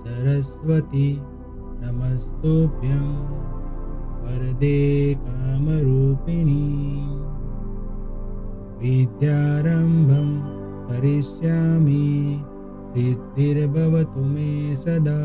सरस्वती नमस्तुभ्यं वरदे कामरूपिणी विद्यारम्भं करिष्यामि सिद्धिर्भवतु मे सदा।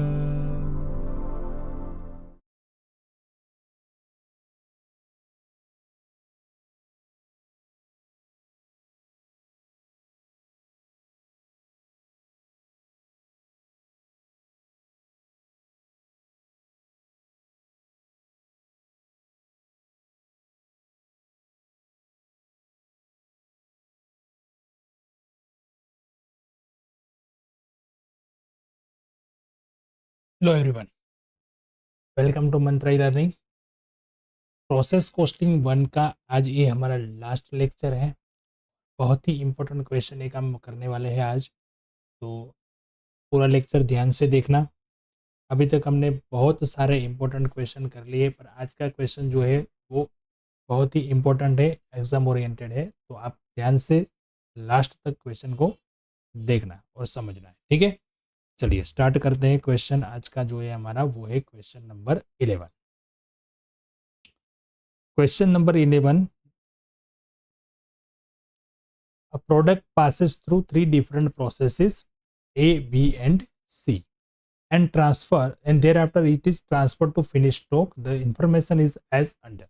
Hello everyone, welcome to Mantra learning. Process costing 1 का आज ये हमारा लास्ट लेक्चर है। बहुत ही इम्पोर्टेंट क्वेश्चन एक हम करने वाले हैं आज, तो पूरा लेक्चर ध्यान से देखना। अभी तक हमने बहुत सारे इम्पोर्टेंट क्वेश्चन कर लिए, पर आज का क्वेश्चन जो है वो बहुत ही इम्पोर्टेंट है, एग्जाम ओरिएंटेड है, तो आप ध्यान से लास्ट तक क्वेश्चन को देखना और समझना है। ठीक है, चलिए स्टार्ट करते हैं। क्वेश्चन आज का जो है हमारा वो है question number 11। Question number 11, a product passes through 3 different processes A, B and C and thereafter it is transferred to finished stock. The information is as under.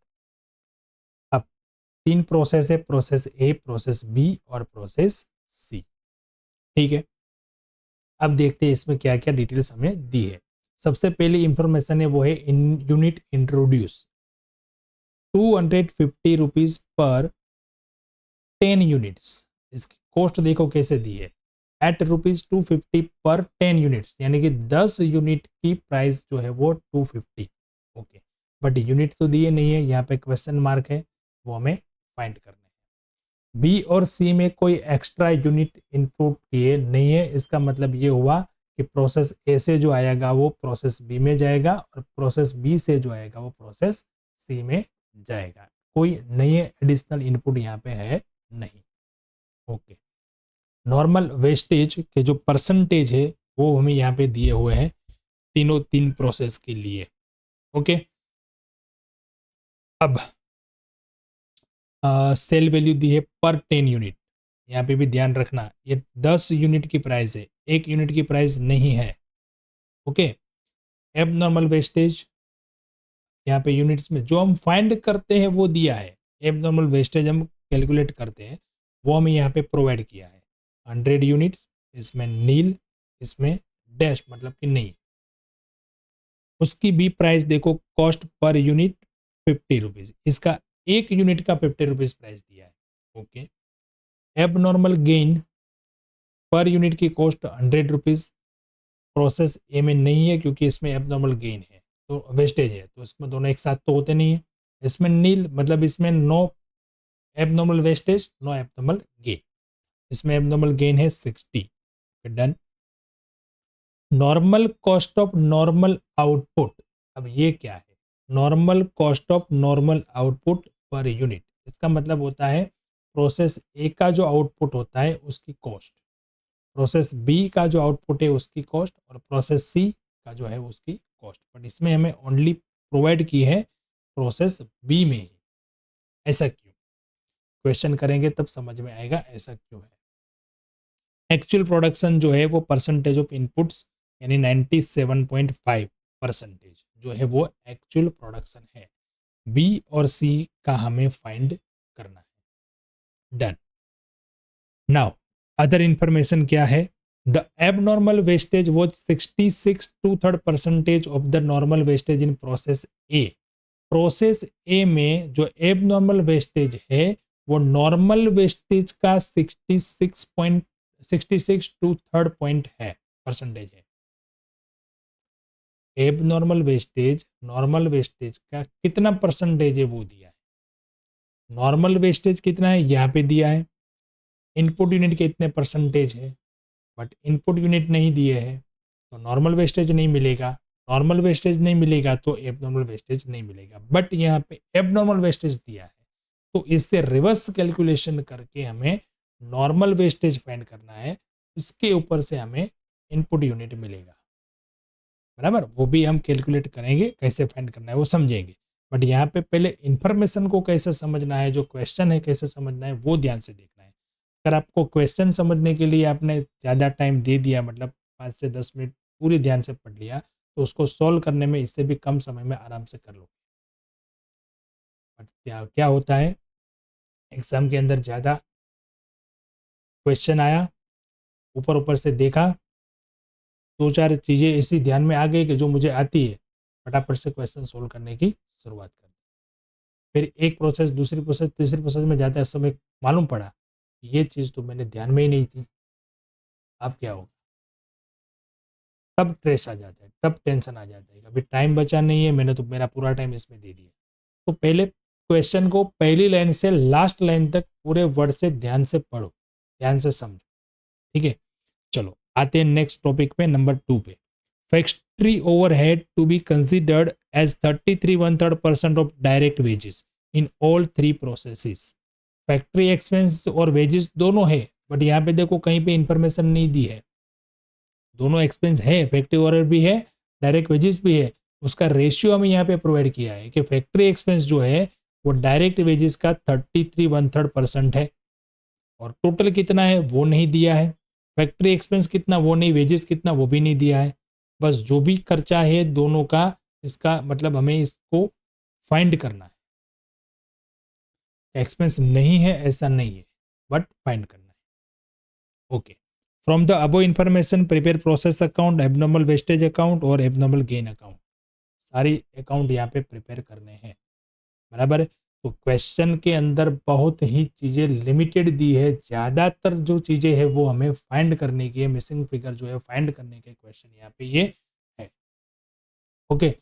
अब 3 प्रोसेस है, प्रोसेस A, प्रोसेस B और process C। ठीक है, अब देखते हैं इसमें क्या क्या डिटेल्स हमें दी है। सबसे पहली इंफॉर्मेशन है वो है unit introduce 250 rupees per 10 units. इसकी कॉस्ट देखो कैसे दी है, एट ₹250 पर 10 यूनिट्स, यानी कि 10 यूनिट की प्राइस जो है वो 250। ओके, बट यूनिट तो दिए नहीं है, यहाँ पे क्वेश्चन मार्क है, वो हमें फाइंड करना है। बी और सी में कोई एक्स्ट्रा यूनिट इनपुट किए नहीं है, इसका मतलब ये हुआ कि प्रोसेस ए से जो आएगा वो प्रोसेस बी में जाएगा और प्रोसेस बी से जो आएगा वो प्रोसेस सी में जाएगा। कोई नई एडिशनल इनपुट यहाँ पे है नहीं। ओके, नॉर्मल वेस्टेज के जो परसेंटेज है वो हमें यहाँ पे दिए हुए हैं तीन प्रोसेस के लिए। ओके, अब सेल वैल्यू दी है पर 10 यूनिट। यहाँ पे भी ध्यान रखना, ये 10 यूनिट की प्राइस है, 1 यूनिट की प्राइस नहीं है। ओके, एब नॉर्मल वेस्टेज यहाँ पे यूनिट्स में जो हम फाइंड करते हैं वो दिया है। एब नॉर्मल वेस्टेज हम कैलकुलेट करते हैं, वो हमें यहाँ पे प्रोवाइड किया है 100 यूनिट्स, इसमें नील, इसमें डैश मतलब कि नहीं। उसकी भी प्राइस देखो, कॉस्ट पर यूनिट 50 रुपीज, इसका 1 यूनिट का 50 रुपीज प्राइस दिया है। ओके, एब नॉर्मल गेन पर यूनिट की कॉस्ट 100 रुपीज, प्रोसेस ए में नहीं है क्योंकि इसमें एब नॉर्मल गेन है तो वेस्टेज है, तो इसमें दोनों एक साथ तो होते नहीं है। इसमें नील मतलब इसमें no abnormal wastage, no abnormal gain, इसमें एबनॉर्मल गेन है 60। Done. Normal cost of normal output, अब ये क्या है, normal cost of normal output per unit, इसका मतलब होता है प्रोसेस ए का जो आउटपुट होता है उसकी कॉस्ट, प्रोसेस बी का जो आउटपुट है उसकी कॉस्ट और प्रोसेस सी का जो है उसकी कॉस्ट, बट इसमें हमें ओनली प्रोवाइड की है प्रोसेस बी में ही। ऐसा क्यों, क्वेश्चन करेंगे तब समझ में आएगा ऐसा क्यों है। एक्चुअल प्रोडक्शन जो है वो परसेंटेज ऑफ इनपुट्स यानी 97.5% जो है वो एक्चुअल प्रोडक्शन है। बी और सी का हमें फाइंड करना है। डन। नाउ अदर इंफॉर्मेशन क्या है, the abnormal wastage was 66 2/3% of the normal wastage in process A. Process ए में जो एबनॉर्मल वेस्टेज है वो नॉर्मल वेस्टेज का 66 2/3 पॉइंट है, परसेंटेज है। एबनॉर्मल वेस्टेज नॉर्मल वेस्टेज का कितना परसेंटेज है वो दिया है। नॉर्मल वेस्टेज कितना है यहाँ पे दिया है, इनपुट यूनिट के इतने परसेंटेज है, बट इनपुट यूनिट नहीं दिए है तो नॉर्मल वेस्टेज नहीं मिलेगा। नॉर्मल वेस्टेज नहीं मिलेगा तो एबनॉर्मल वेस्टेज नहीं मिलेगा, बट यहाँ पे एबनॉर्मल वेस्टेज दिया है तो इससे रिवर्स कैलकुलेशन करके हमें नॉर्मल वेस्टेज फाइंड करना है, इसके ऊपर से हमें इनपुट यूनिट मिलेगा, बराबर। वो भी हम कैलकुलेट करेंगे, कैसे फाइंड करना है वो समझेंगे, बट यहाँ पे पहले इंफॉर्मेशन को कैसे समझना है, जो क्वेश्चन है कैसे समझना है वो ध्यान से देखना है। अगर आपको क्वेश्चन समझने के लिए आपने ज़्यादा टाइम दे दिया, मतलब 5 से 10 मिनट पूरी ध्यान से पढ़ लिया, तो उसको सॉल्व करने में इससे भी कम समय में आराम से कर लो। बट क्या क्या होता है, एग्जाम के अंदर ज़्यादा क्वेश्चन आया, ऊपर ऊपर से देखा, 2-4 चीज़ें ऐसी ध्यान में आ गई कि जो मुझे आती है, फटाफट से क्वेश्चन सोल्व करने की शुरुआत कर। फिर एक प्रोसेस, दूसरी प्रोसेस, तीसरी प्रोसेस में जाते समय मालूम पड़ा ये चीज़ तो मैंने ध्यान में ही नहीं थी। अब क्या होगा, तब स्ट्रेस आ जाता है, तब टेंशन आ जाता है, अभी टाइम बचा नहीं है, मैंने तो मेरा पूरा टाइम इसमें दे दिया। तो पहले क्वेश्चन को पहली लाइन से लास्ट लाइन तक पूरे वर्ड से ध्यान से पढ़ो, ध्यान से समझो, ठीक है। चलो आते हैं नेक्स्ट टॉपिक पे, नंबर 2 पे। Factory overhead to be considered as 33 1/3% of direct wages in all 3 processes. Factory expense और वेजेस दोनों है, बट यहाँ पे देखो कहीं पे इंफॉर्मेशन नहीं दी है। दोनों एक्सपेंस है, फैक्ट्री ओवरहेड भी है, डायरेक्ट वेजेस भी है, उसका रेशियो हमें यहाँ पे प्रोवाइड किया है कि फैक्ट्री एक्सपेंस जो है वो डायरेक्ट वेजेस का 33 1/3% है, और टोटल कितना है वो नहीं दिया है। फैक्ट्री एक्सपेंस कितना वो नहीं, वेजेस कितना वो भी नहीं दिया है। बस जो भी खर्चा है दोनों का, इसका मतलब हमें इसको फाइंड करना है। एक्सपेंस नहीं है ऐसा नहीं है, बट फाइंड करना है। Okay, from the above information prepare process account, abnormal wastage account और एबनॉर्मल गेन अकाउंट। सारी अकाउंट यहाँ पे प्रिपेयर करने हैं, बराबर है। तो क्वेश्चन के अंदर बहुत ही चीज़ें लिमिटेड दी है, ज़्यादातर जो चीज़ें है वो हमें फाइंड करने की है, मिसिंग फिगर जो है फाइंड करने के क्वेश्चन यहाँ पे ये है। ओके,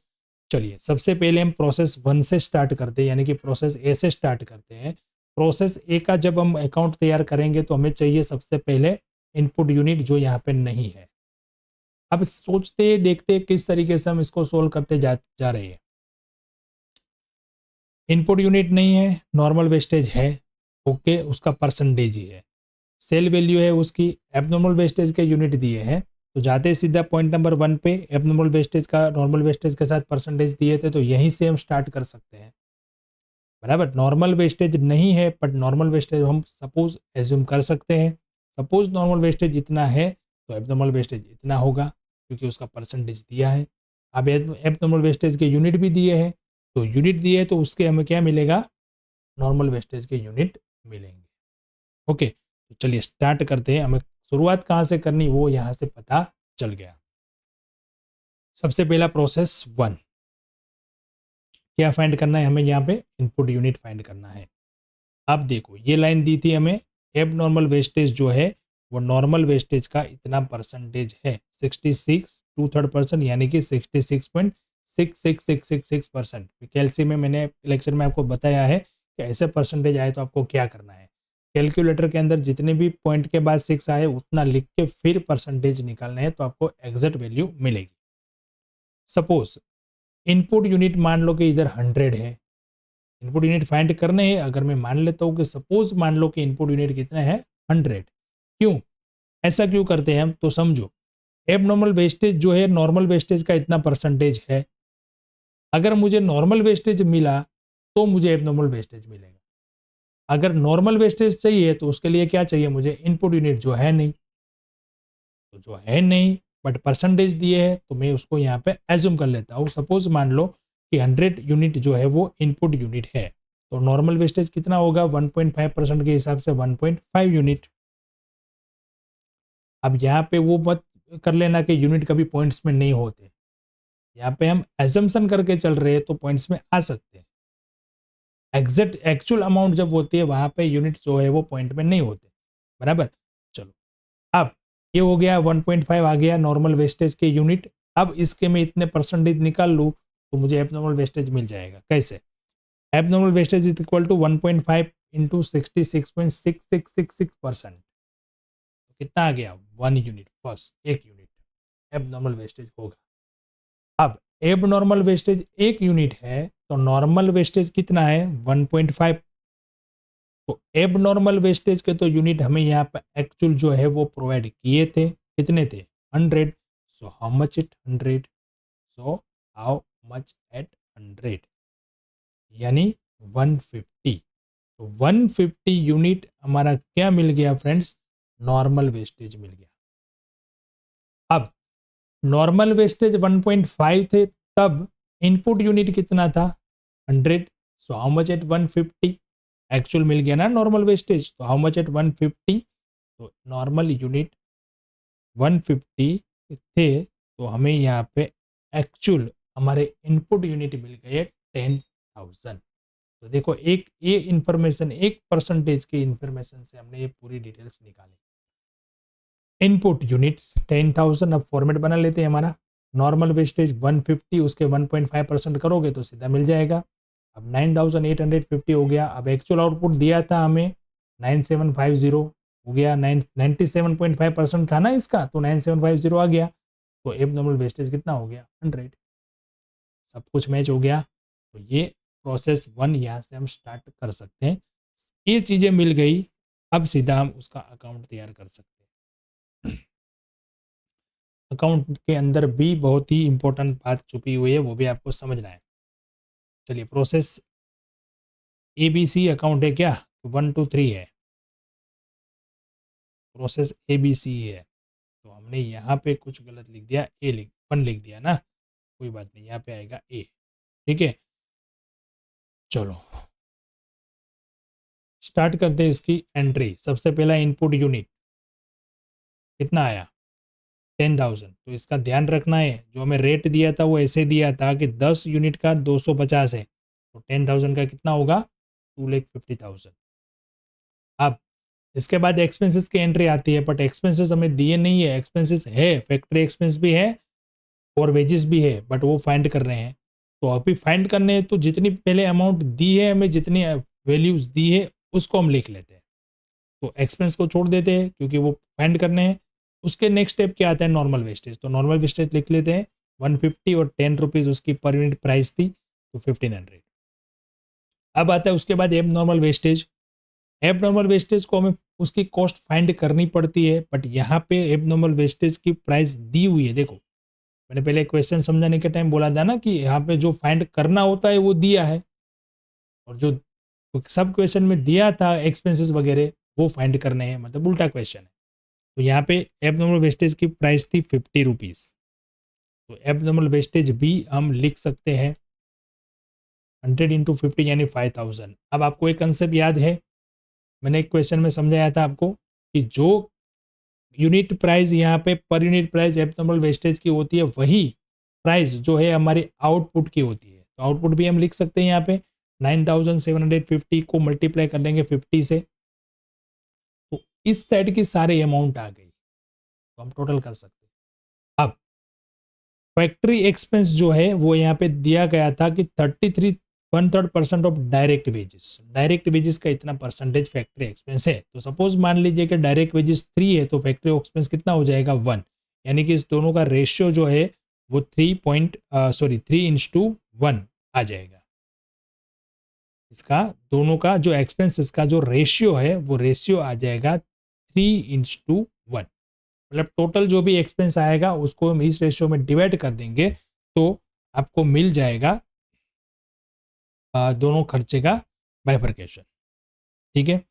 चलिए सबसे पहले हम प्रोसेस 1 से स्टार्ट करते हैं, यानी कि प्रोसेस ए से स्टार्ट करते हैं। प्रोसेस ए का जब हम अकाउंट तैयार करेंगे तो हमें चाहिए सबसे पहले इनपुट यूनिट, जो यहाँ पे नहीं है। अब सोचते देखते किस तरीके से हम इसको सोल्व करते जा रहे हैं। इनपुट यूनिट नहीं है, नॉर्मल वेस्टेज है, ओके, उसका परसेंटेज ही है। सेल वैल्यू है उसकी, एबनॉर्मल वेस्टेज के यूनिट दिए हैं, तो जाते सीधा पॉइंट नंबर 1 पे एबनॉर्मल वेस्टेज का नॉर्मल वेस्टेज के साथ परसेंटेज दिए थे, तो यहीं से हम स्टार्ट कर सकते हैं, बराबर। नॉर्मल वेस्टेज नहीं है, बट नॉर्मल वेस्टेज हम सपोज एज्यूम कर सकते हैं। सपोज नॉर्मल वेस्टेज इतना है तो एबनॉर्मल वेस्टेज इतना होगा, क्योंकि उसका परसेंटेज दिया है। अब एबनॉर्मल वेस्टेज के यूनिट भी दिए हैं, तो यूनिट दिए है तो उसके हमें क्या मिलेगा, नॉर्मल वेस्टेज के यूनिट मिलेंगे। ओके, तो चलिए स्टार्ट करते हैं। हमें शुरुआत कहाँ से करनी वो यहाँ से पता चल गया। सबसे पहला प्रोसेस 1, क्या फाइंड करना है हमें, यहाँ पे इनपुट यूनिट फाइंड करना है। अब देखो ये लाइन दी थी हमें, एब नॉर्मल वेस्टेज जो है वो नॉर्मल वेस्टेज का इतना परसेंटेज है, 66 2/3%, यानी कि 66.66666%। कैलसी में मैंने लेक्चर में आपको बताया है कि ऐसे परसेंटेज आए तो आपको क्या करना है। कैलकुलेटर के अंदर जितने भी पॉइंट के बाद 6 आए उतना लिख के फिर परसेंटेज निकालना है, तो आपको एग्जैक्ट वैल्यू मिलेगी। सपोज इनपुट यूनिट मान लो कि इधर 100 है, इनपुट यूनिट फाइंड करने हैं। अगर मैं मान लेता हूँ कि सपोज मान लो कि इनपुट यूनिट कितना है 100, क्यों ऐसा क्यों करते हैं हम, तो समझो एबनॉर्मल वेस्टेज जो है नॉर्मल वेस्टेज का इतना परसेंटेज है। अगर मुझे नॉर्मल वेस्टेज मिला तो मुझे एबनॉर्मल वेस्टेज मिलेगा। अगर नॉर्मल वेस्टेज चाहिए तो उसके लिए क्या चाहिए, मुझे इनपुट यूनिट जो है नहीं, तो जो है नहीं बट परसेंटेज दिए है तो मैं उसको यहाँ पे एज्यूम कर लेता हूँ। सपोज मान लो कि 100 यूनिट जो है वो इनपुट यूनिट है, तो नॉर्मल वेस्टेज कितना होगा, 1.5% के हिसाब से 1.5 यूनिट। अब यहाँ पे वो मत कर लेना कि यूनिट कभी पॉइंट्स में नहीं होते, यहाँ पे हम एजम्पशन करके चल रहे हैं तो पॉइंट्स में आ सकते हैं। एग्जैक्ट एक्चुअल अमाउंट जब होती है वहां पे यूनिट जो है वो पॉइंट में नहीं होते, बराबर। चलो अब ये हो गया 1.5 आ गया नॉर्मल वेस्टेज के यूनिट। अब इसके मैं इतने परसेंटेज निकाल लूँ तो मुझे एबनॉर्मल वेस्टेज मिल जाएगा। कैसे, abnormal wastage is equal to 1.5 into 66.6666%, कितना आ गया, 1 यूनिट, बस 1 यूनिट एबनॉर्मल वेस्टेज होगा। अब एबनॉर्मल वेस्टेज 1 यूनिट है तो नॉर्मल वेस्टेज कितना है 1.5, एब नॉर्मल वेस्टेज के तो यूनिट हमें यहाँ पे एक्चुअल जो है वो प्रोवाइड किए थे, कितने थे 100, so how much it 100, so how much at 100 यानी 150, तो 150 यूनिट हमारा क्या मिल गया फ्रेंड्स, नॉर्मल वेस्टेज मिल गया। अब नॉर्मल वेस्टेज 1.5 थे, तब इनपुट यूनिट कितना था 100, so how much at 150, actual मिल गया ना नॉर्मल वेस्टेज, तो हाउ मच एट 150, तो नॉर्मल यूनिट 150 थे, तो हमें यहाँ पे एक्चुअल हमारे इनपुट यूनिट मिल गए 10,000। तो देखो एक ये इंफॉर्मेशन, एक परसेंटेज के इंफॉर्मेशन से हमने ये पूरी डिटेल्स निकाली। इनपुट यूनिट्स 10,000, अब फॉर्मेट बना लेते हैं हमारा, नॉर्मल वेस्टेज 150, उसके 1.5% करोगे तो सीधा मिल जाएगा। अब 9,850 हो गया। अब एक्चुअल आउटपुट दिया था हमें 9750 हो गया, 97.5% था ना इसका, तो 9750 आ गया, तो एब नॉर्मल वेस्टेज कितना हो गया 100, सब कुछ मैच हो गया। तो ये प्रोसेस 1 यहाँ से हम स्टार्ट कर सकते हैं। ये चीज़ें मिल गई, अब सीधा हम उसका अकाउंट तैयार कर सकते हैं। अकाउंट के अंदर भी बहुत ही इंपॉर्टेंट बात छुपी हुई है, वो भी आपको समझना है। चलिए प्रोसेस ABC अकाउंट है क्या, 1 2 3 है, प्रोसेस ABC है, तो हमने यहाँ पे कुछ गलत लिख दिया, ए लिख 1 लिख दिया ना, कोई बात नहीं, यहाँ पे आएगा ए, ठीक है। चलो स्टार्ट करते हैं इसकी एंट्री। सबसे पहला इनपुट यूनिट कितना आया 10,000, तो इसका ध्यान रखना है, जो हमें रेट दिया था वो ऐसे दिया था कि 10 यूनिट का 250 है, तो 10,000 का कितना होगा 2,50,000। अब इसके बाद एक्सपेंसेस की एंट्री आती है, बट एक्सपेंसेस हमें दिए नहीं है, एक्सपेंसेस है, फैक्ट्री एक्सपेंस भी है और वेजेस भी है, बट वो फाइंड कर रहे हैं। तो अभी फाइंड करने हैं, तो जितनी पहले अमाउंट दी है हमें, जितनी वैल्यूज दी है उसको हम लिख लेते हैं, तो एक्सपेंस को छोड़ देते हैं क्योंकि वो फाइंड करने हैं। उसके नेक्स्ट स्टेप क्या आता है नॉर्मल वेस्टेज, तो नॉर्मल वेस्टेज लिख लेते हैं 150 और 10 रुपीज़ उसकी पर यूनिट प्राइस थी, तो 1500। अब आता है उसके बाद एब नॉर्मल वेस्टेज। एब नॉर्मल वेस्टेज को हमें उसकी कॉस्ट फाइंड करनी पड़ती है, बट यहाँ पे एब नॉर्मल वेस्टेज की प्राइस दी हुई है। देखो मैंने पहले क्वेश्चन समझाने के टाइम बोला था ना कि यहाँ पे जो फाइंड करना होता है वो दिया है, और जो सब क्वेश्चन में दिया था एक्सपेंसेस वगैरह वो फाइंड करने हैं, मतलब उल्टा क्वेश्चन है। तो यहाँ पे एबनॉर्मल वेस्टेज की प्राइस थी 50 रुपीज़, तो एबनॉर्मल वेस्टेज भी हम लिख सकते हैं 100 इंटू 50 यानी 5,000। अब आपको एक कंसेप्ट याद है, मैंने एक क्वेश्चन में समझाया था आपको कि जो यूनिट प्राइस यहाँ पे per unit price abnormal wastage की होती है, वही प्राइस जो है हमारी आउटपुट की होती है, तो आउटपुट भी हम लिख सकते हैं। यहाँ पे 9,750 को मल्टीप्लाई कर देंगे 50 से, तो इस साइड की सारे अमाउंट आ गई, तो हम टोटल कर सकते हैं। अब फैक्ट्री एक्सपेंस जो है वो यहाँ पे दिया गया था कि 33 1/3% of direct wages, direct wages का इतना परसेंटेज फैक्ट्री एक्सपेंस है। तो सपोज मान लीजिए कि डायरेक्ट वेजेस 3 है, तो फैक्ट्री एक्सपेंस कितना हो जाएगा 1, यानी कि इस दोनों का रेशियो जो है वो 3:1 आ जाएगा। इसका दोनों का जो एक्सपेंसेस का जो रेशियो है वो रेशियो आ जाएगा 3:1, मतलब टोटल जो भी एक्सपेंस आएगा उसको हम इस रेशियो में डिवाइड कर देंगे, तो आपको मिल जाएगा दोनों खर्चे का बाइफरकेशन। ठीक है,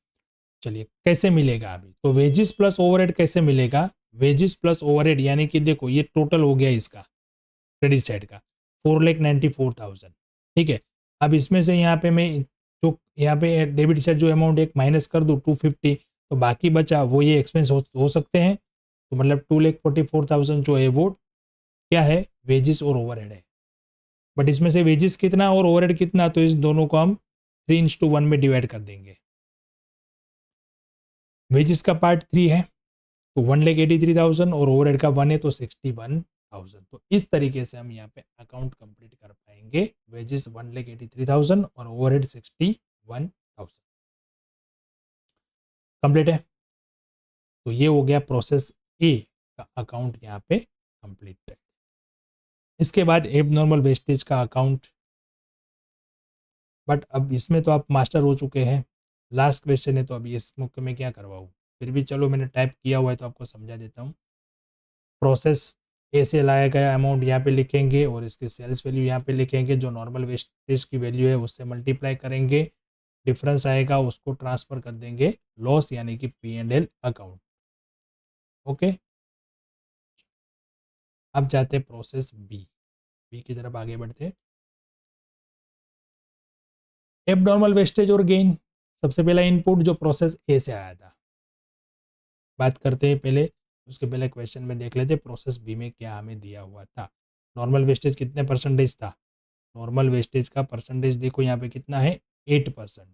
चलिए कैसे मिलेगा अभी, तो वेजिस प्लस ओवरहेड कैसे मिलेगा, वेजिस प्लस ओवरहेड यानी कि देखो ये टोटल हो गया इसका क्रेडिट साइड का 4,94,000। ठीक है, अब इसमें से यहाँ पे मैं जो यहाँ पे डेबिट साइड जो अमाउंट एक माइनस कर दूँ 250, तो बाकी बचा वो ये एक्सपेंस हो सकते हैं, तो मतलब 2,44,000 जो है वो क्या है वेजिस और ओवरहेड है। बट इसमें से वेजिस कितना और ओवरहेड कितना, तो इस दोनों को हम 3:1 में डिवाइड कर देंगे। वेजिस का पार्ट 3 है तो 1,83,000 और ओवरहेड का 1 है तो 61,000। तो इस तरीके से हम यहाँ पे अकाउंट कंप्लीट कर पाएंगे, वेजिस 1,83,000 और ओवरहेड 61,000 कंप्लीट है। तो ये हो गया प्रोसेस ए का अकाउंट यहाँ पे कंप्लीट है। इसके बाद एबनॉर्मल वेस्टेज का अकाउंट, बट अब इसमें तो आप मास्टर हो चुके हैं, लास्ट क्वेश्चन है तो अभी इस मुख्य में क्या करवाऊँ, फिर भी चलो मैंने टाइप किया हुआ है तो आपको समझा देता हूँ। प्रोसेस ए से लाया गया अमाउंट यहाँ पे लिखेंगे और इसकी सेल्स वैल्यू यहाँ पे लिखेंगे, जो नॉर्मल वेस्टेज की वैल्यू है उससे मल्टीप्लाई करेंगे, डिफरेंस आएगा उसको ट्रांसफर कर देंगे लॉस यानी कि P&L अकाउंट। ओके, अब जाते हैं प्रोसेस बी की तरफ आगे बढ़ते हैं। एबनॉर्मल वेस्टेज और गेन, सबसे पहला इनपुट जो प्रोसेस ए से आया था, बात करते हैं पहले, उसके पहले क्वेश्चन में देख लेते प्रोसेस बी में क्या हमें दिया हुआ था। नॉर्मल वेस्टेज कितने परसेंटेज था, नॉर्मल वेस्टेज का परसेंटेज देखो यहाँ पे कितना है 8%,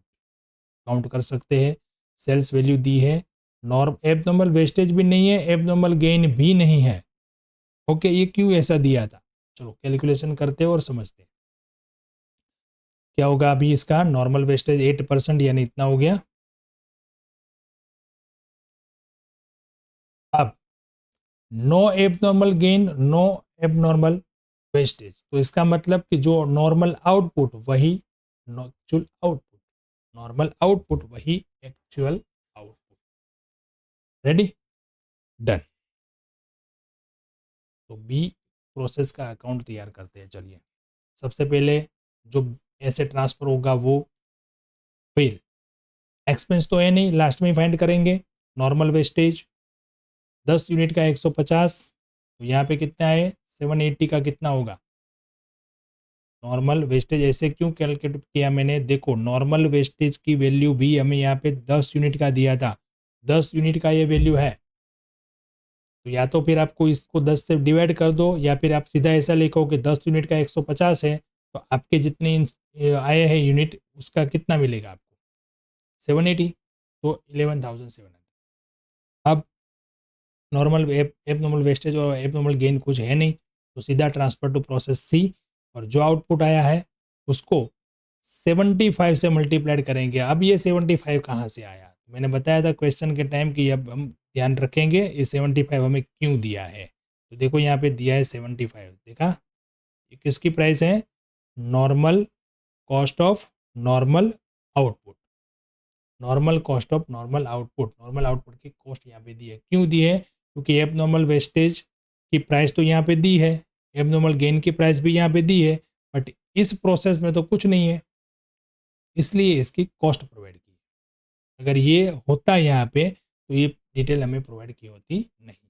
काउंट कर सकते हैं। सेल्स वैल्यू दी है, नॉर्म एबनॉर्मल वेस्टेज भी नहीं है, एबनॉर्मल गेन भी नहीं है। ओके, ये क्यों ऐसा दिया था, चलो कैलकुलेशन करते हैं और समझते हैं क्या होगा। अभी इसका नॉर्मल वेस्टेज 8% यानी इतना हो गया। अब no abnormal gain, no abnormal wastage, तो इसका मतलब कि जो नॉर्मल आउटपुट वही एक्चुअल आउटपुट, नॉर्मल आउटपुट वही एक्चुअल आउटपुट। Ready, done. तो बी प्रोसेस का अकाउंट तैयार करते हैं। चलिए, सबसे पहले जो ऐसे ट्रांसफर होगा वो, फिर एक्सपेंस तो है नहीं, लास्ट में फाइंड करेंगे। नॉर्मल वेस्टेज 10 यूनिट का 150, तो यहाँ पे कितना है 780 का कितना होगा। नॉर्मल वेस्टेज ऐसे क्यों कैलकुलेट किया मैंने, देखो नॉर्मल वेस्टेज की वैल्यू भी हमें यहाँ पे 10 यूनिट का दिया था, 10 यूनिट का ये वैल्यू है, तो या तो फिर आपको इसको 10 से डिवाइड कर दो या फिर आप सीधा ऐसा लिखो कि 10 यूनिट का 150 है, तो आपके जितने आए हैं यूनिट उसका कितना मिलेगा आपको 780, तो 11,700। अब नॉर्मल एब नॉर्मल वेस्टेज और एब नॉर्मल गेन कुछ है नहीं, तो सीधा ट्रांसफर टू प्रोसेस सी, और जो आउटपुट आया है उसको 75 से मल्टीप्लाइड करेंगे। अब ये 75 कहाँ से आया, मैंने बताया था क्वेश्चन के टाइम कि अब हम ध्यान रखेंगे ये 75 हमें क्यों दिया है। तो देखो यहाँ पे दिया है 75, देखा ये किसकी प्राइस है, normal cost of normal output, normal cost of normal output, normal output की कॉस्ट यहाँ पे दी है। क्यों दी है, क्योंकि एब नॉर्मल वेस्टेज की प्राइस तो यहाँ पे दी है, एब नॉर्मल गेन की प्राइस भी यहाँ पे दी है, बट इस प्रोसेस में तो कुछ नहीं है, इसलिए इसकी कॉस्ट प्रोवाइड की। अगर ये होता यहाँ पे तो ये डिटेल हमें प्रोवाइड की होती नहीं,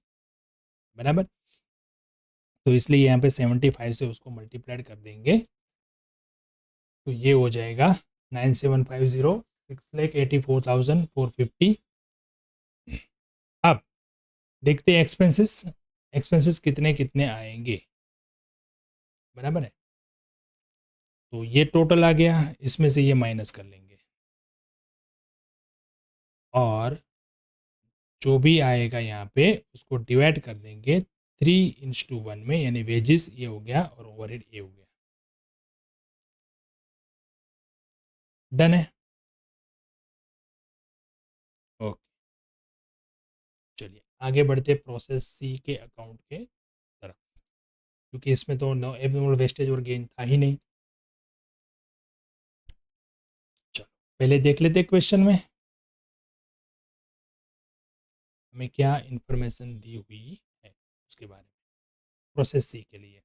बराबर। तो इसलिए यहाँ पे 75 से उसको मल्टीप्लाइड कर देंगे, तो ये हो जाएगा 9750, 6,84,450। अब देखते हैं एक्सपेंसेस, एक्सपेंसेस कितने कितने आएंगे, बराबर है। तो ये टोटल आ गया, इसमें से ये माइनस कर लेंगे, और जो भी आएगा यहाँ पे उसको डिवाइड कर देंगे 3:1 में, यानी वेजेस ये हो गया और ओवरहेड ये हो गया। डन है, ओके। चलिए आगे बढ़ते प्रोसेस सी के अकाउंट के तरफ, क्योंकि इसमें तो नो एबनॉर्मल वेस्टेज और गेन था ही नहीं। चलो पहले देख लेते क्वेश्चन में हमें क्या इंफॉर्मेशन दी हुई है उसके बारे में। प्रोसेस सी के लिए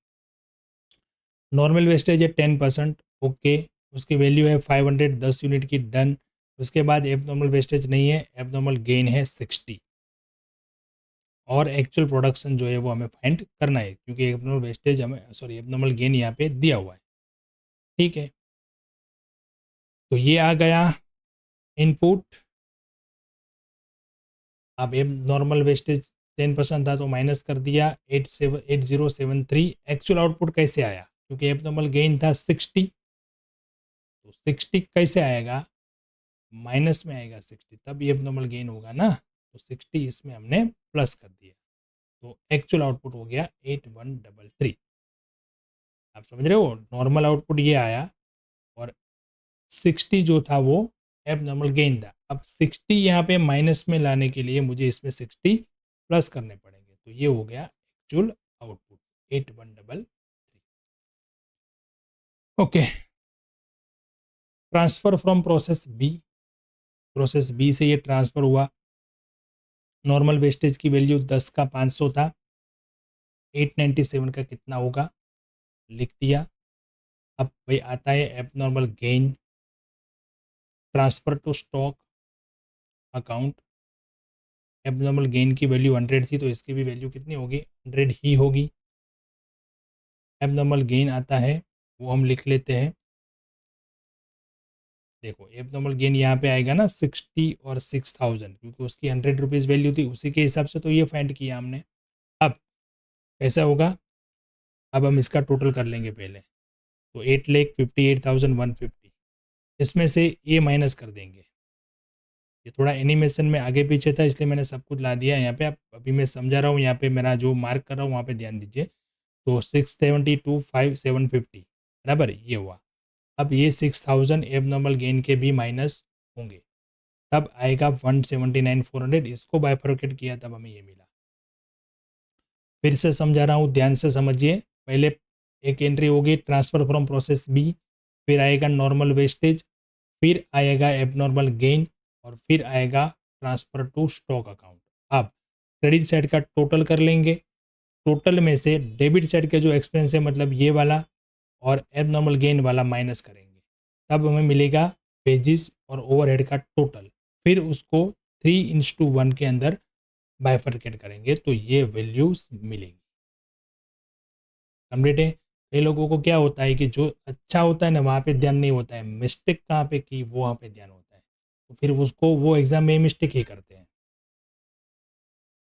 नॉर्मल वेस्टेज है 10%, ओके, उसकी वैल्यू है 500, 10 यूनिट की, डन। उसके बाद एबनॉर्मल वेस्टेज नहीं है, एबनॉर्मल गेन है 60, और एक्चुअल प्रोडक्शन जो है वो हमें फाइंड करना है, क्योंकि एबनॉर्मल वेस्टेज हमें, सॉरी एबनॉर्मल गेन यहाँ पे दिया हुआ है, ठीक है। तो ये आ गया इनपुट। अब एब नॉर्मल वेस्टेज 10% था तो माइनस कर दिया 8073। एक्चुअल आउटपुट कैसे आया, क्योंकि एबनॉर्मल गेन था 60, तो 60 कैसे आएगा, माइनस में आएगा 60, तब ये एबनॉर्मल गेन होगा ना, तो 60 इसमें हमने प्लस कर दिया, तो एक्चुअल आउटपुट हो गया 8133। आप समझ रहे हो, नॉर्मल आउटपुट ये आया और 60 जो था वो एबनॉर्मल गेन था। अब 60 यहाँ पे माइनस में लाने के लिए मुझे इसमें 60 प्लस करने पड़ेंगे, तो ये हो गया actual output 8133। Okay, transfer from process B, process B से ये ट्रांसफ़र हुआ, नॉर्मल वेस्टेज की वैल्यू 10 का 500 था, 897 का कितना होगा लिख दिया। अब भाई आता है abnormal gain, transfer to stock account. Abnormal gain की वैल्यू 100 थी तो इसकी भी वैल्यू कितनी होगी, 100 ही होगी। एबनॉर्मल गेन आता है वो हम लिख लेते हैं। देखो एबनॉर्मल गेन यहाँ पे आएगा ना 60 और 6000, क्योंकि उसकी 100 रुपीज़ वैल्यू थी, उसी के हिसाब से तो ये फाइंड किया हमने। अब कैसा होगा, अब हम इसका टोटल कर लेंगे पहले, तो 8,58,150, इसमें से ये माइनस कर देंगे। ये थोड़ा एनिमेशन में आगे पीछे था इसलिए मैंने सब कुछ ला दिया यहाँ पे। आप अभी मैं समझा रहा हूँ, यहाँ पे मेरा जो मार्क कर रहा हूँ वहाँ पे ध्यान दीजिए। तो 672,750 बराबर ये हुआ। अब ये 6000 एबनॉर्मल गेन के भी माइनस होंगे, तब आएगा 179,400। इसको बाइफरकेट किया तब हमें ये मिला। फिर से समझा रहा हूँ, ध्यान से समझिए। पहले एक एंट्री होगी ट्रांसफ़र फ्रॉम प्रोसेस बी, फिर आएगा नॉर्मल वेस्टेज, फिर आएगा एबनॉर्मल गेन, और फिर आएगा ट्रांसफ़र टू स्टॉक अकाउंट। अब क्रेडिट साइड का टोटल कर लेंगे, टोटल में से डेबिट साइड का जो एक्सपेंस है मतलब ये वाला और एबनॉर्मल गेन वाला माइनस करेंगे, तब हमें मिलेगा वेजिस और ओवरहेड का टोटल। फिर उसको 3:1 के अंदर बाइफरकेट करेंगे तो ये वैल्यूज मिलेगी। कंप्लीट है। कई लोगों को क्या होता है कि जो अच्छा होता है ना वहाँ पे ध्यान नहीं होता है, मिस्टेक कहाँ पे की वो वहाँ पे ध्यान होता है, तो फिर उसको वो एग्जाम में मिस्टेक ही करते हैं,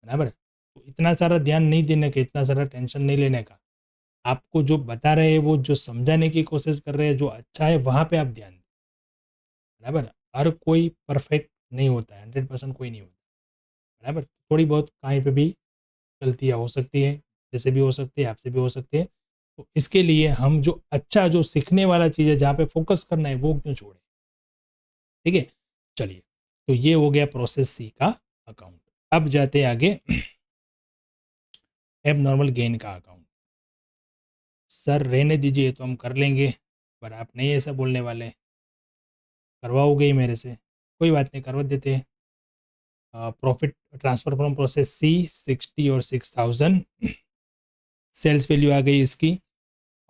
बराबर। तो इतना सारा ध्यान नहीं देने का, इतना सारा टेंशन नहीं लेने का। आपको जो बता रहे हैं वो जो समझाने की कोशिश कर रहे हैं, जो अच्छा है वहाँ पे आप ध्यान दें, बराबर। हर कोई परफेक्ट नहीं होता है, 100% कोई नहीं होता, बराबर। थोड़ी बहुत कहीं पे भी गलतियाँ हो सकती है, जैसे भी हो सकती है, आपसे भी हो सकती है। तो इसके लिए हम जो अच्छा, जो सीखने वाला चीज़ है, जहाँ पे फोकस करना है वो क्यों छोड़े, ठीक है। चलिए, तो ये हो गया प्रोसेस सी का अकाउंट। अब जाते हैं आगे एबनॉर्मल गेन का अकाउंट। सर रहने दीजिए, तो हम कर लेंगे, पर आप नहीं ऐसा बोलने वाले, करवाओगे ही मेरे से, कोई बात नहीं, करवा देते हैं। प्रॉफिट ट्रांसफर फ्रॉम प्रोसेस सी 60 और 6000, सेल्स वैल्यू आ गई इसकी,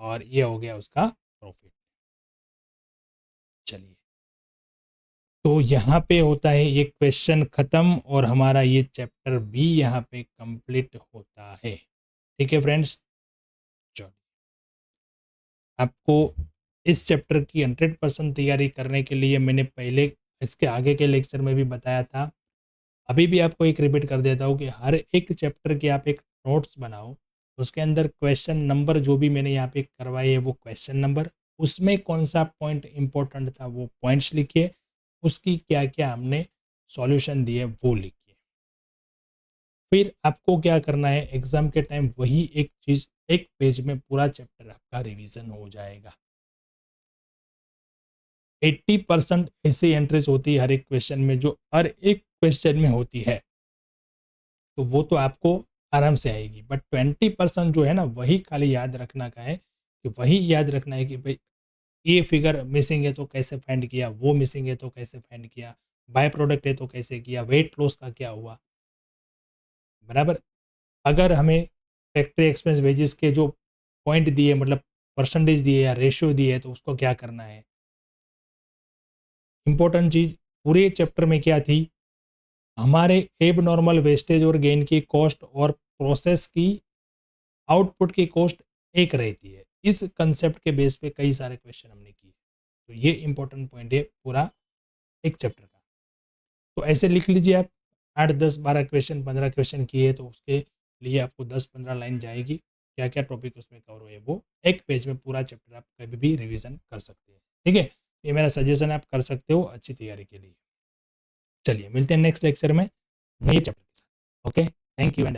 और ये हो गया उसका प्रॉफिट। चलिए, तो यहाँ पे होता है ये क्वेश्चन ख़त्म, और हमारा ये चैप्टर भी यहाँ पे कंप्लीट होता है। ठीक है फ्रेंड्स, चलो आपको इस चैप्टर की 100% तैयारी करने के लिए मैंने पहले इसके आगे के लेक्चर में भी बताया था, अभी भी आपको एक रिपीट कर देता हूँ कि हर एक चैप्टर के आप एक नोट्स बनाओ, उसके अंदर क्वेश्चन नंबर जो भी मैंने यहाँ पे करवाए है वो क्वेश्चन नंबर, उसमें कौन सा पॉइंट इंपॉर्टेंट था वो पॉइंट्स लिखिए, उसकी क्या क्या हमने सॉल्यूशन दिए वो लिखिए। फिर आपको क्या करना है, एग्जाम के टाइम वही एक चीज़ एक पेज में पूरा चैप्टर आपका रिवीजन हो जाएगा। 80% ऐसी एंट्रीज होती है हर एक क्वेश्चन में, जो हर एक क्वेश्चन में होती है, तो वो तो आपको आराम से आएगी, बट 20% जो है ना वही खाली याद रखना का है, कि वही याद रखना है कि भाई ये फिगर मिसिंग है तो कैसे फाइंड किया, वो मिसिंग है तो कैसे फाइंड किया, बाय प्रोडक्ट है तो कैसे किया, वेट लॉस का क्या हुआ, बराबर। अगर हमें फैक्ट्री एक्सपेंस वेजेस के जो पॉइंट दिए, मतलब परसेंटेज दिए या रेशियो दिए, तो उसको क्या करना है। इंपॉर्टेंट चीज़ पूरे चैप्टर में क्या थी, हमारे एब नॉर्मल वेस्टेज और गेन की कॉस्ट और प्रोसेस की आउटपुट की कॉस्ट एक रहती है। इस कंसेप्ट के बेस पे कई सारे क्वेश्चन हमने किए, तो ये इंपॉर्टेंट पॉइंट है पूरा एक चैप्टर का। तो ऐसे लिख लीजिए आप, 8, 10, 12 क्वेश्चन, 15 क्वेश्चन किए, तो उसके लिए आपको 10, 15 लाइन जाएगी, क्या क्या टॉपिक उसमें कवर हुए वो एक पेज में पूरा चैप्टर आप कभी भी रिविजन कर सकते हैं। ठीक है, ये मेरा सजेशन आप कर सकते हो अच्छी तैयारी के लिए। चलिए मिलते हैं नेक्स्ट लेक्चर में नए चैप्टर के साथ। Okay, thank you and